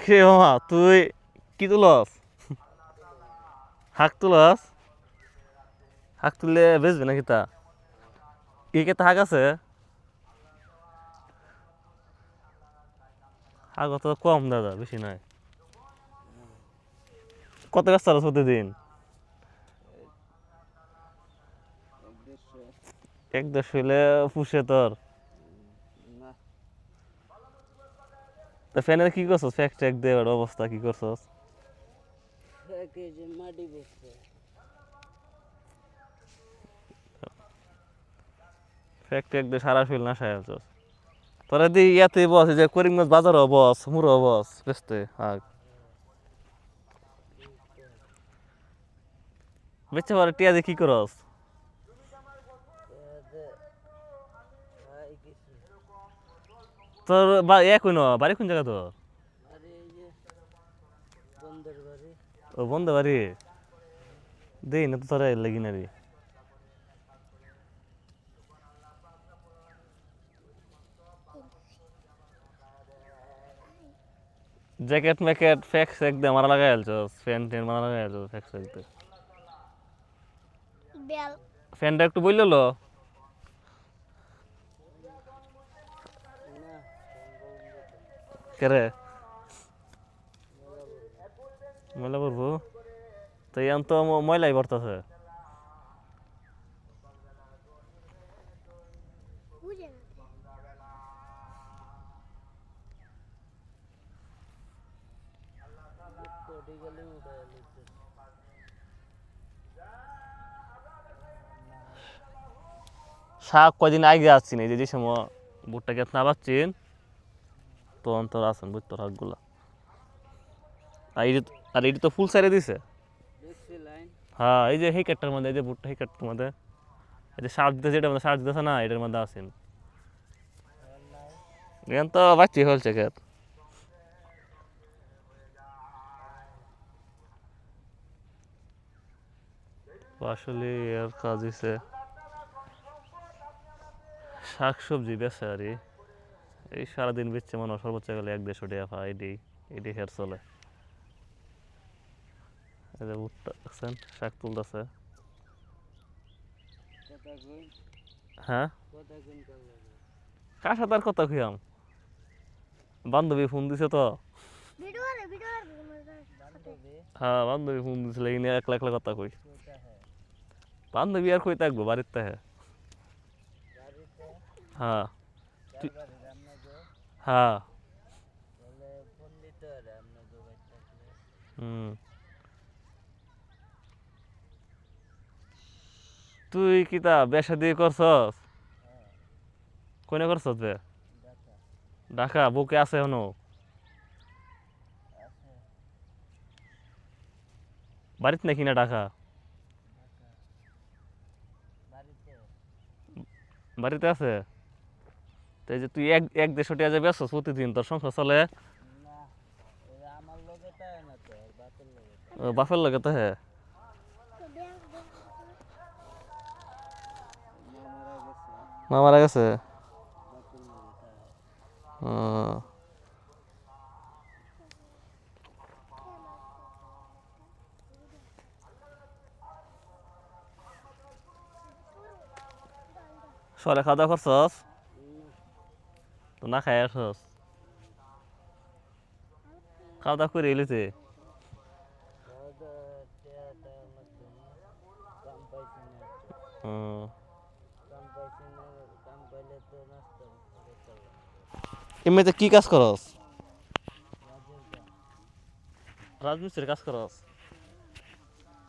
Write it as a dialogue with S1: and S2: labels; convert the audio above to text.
S1: কে মামা তুই কি তুলস? হাক তুলস? হাক তুললে বেচবি নাকি তা? কি কে হাক আছে? হাক অত কম দাদা, বেশি নাই। কত ব্যস্ত আছো প্রতিদিন? 1-1.5 হইলে পুষে তোর? তা ফ্যানের কি করছস? ফ্যাক ট্যাক দে, ওর অবস্থা কি করছস? ফ্যাক ট্যাক দে সারা শরীর নাশায় আছস। তোরা দি ইয়াতে বস, এই যে করিমগঞ্জ বাজারও বস, মুরও বস, বেচতে হাক। বেচতে পারে টিয়া দিয়ে কি করস? তোর কই ন বাড়ি কোন জায়গা তোর? ও বন্ধ বাড়ি? দেই না তো তোরা এর লাগি না রে। জ্যাকেট ম্যাকেট ফ্যাক্স একদম মারা লাগাই আলছস, ফ্যান ট্যান মারা লাগাই আলছস ফ্যাক্স একদম। ফ্যানটা একটু বইল লো। কেরে ময়লা পড়বো? তো ইয়ান তো ময়লাই পড়তেছে। শাক কদিন আগে আসছি না, যে সময় ভুট্টা ক্ষেত না পাচ্ছেন তো অন্তর আছেন বুঝতো শাকগুলা। আর এটি তো ফুল সাইডে দিছে। হ্যাঁ এই যে সেই কাঠটার মধ্যে, এই যে ভুট্টা সেই কাঠটার মধ্যে, এই যে সার দিতেছে, এটার মধ্যে সার দিতেছে না, এটার মধ্যে আছেন। এখন তো বাচ্চি হলছে ক্ষেত। আসলে এর কাজ হয়েছে শাক সবজি বেচে আর এই সারাদিন বেচছে মনে হয় সর্বোচ্চ গেলে 1-1.5 টাকা পায়, এটি হের চলে। এই যে ভুট্টা দেখছেন শাক তুলতেছে। হ্যাঁ কার সাথে আর কথা খুঁয়াম, বান্ধবী ফোন দিছে তো। হ্যাঁ বান্ধবী ফোন দিছিল, এই নিয়ে একলা একলা কথা কই। বান্ধবী আর কই থাকবো, বাড়িতে। হ্যাঁ হ্যাঁ হ্যাঁ হুম। তুই কি তা বেসা দিয়ে করছস? কোনে করছস বে? ঢাকা বুকে আছে এখনো? বাড়িতে নাকি না ঢাকা? বাড়িতে আছে? তো এই যে তুই 1-1.5 টাকা যে বেচছস প্রতিদিন, তোর সংসার চলে? ও, বাপের লগে তো হ্যাঁ। মা মারা গেছে? ও, সকালে খাওয়া দাওয়া করছস? তো না খাই আসছস? খাওয়া দাওয়া করে এলিতে? ও, এমনিতে কি কাজ করস? রাজমিস্ত্রির কাজ করস?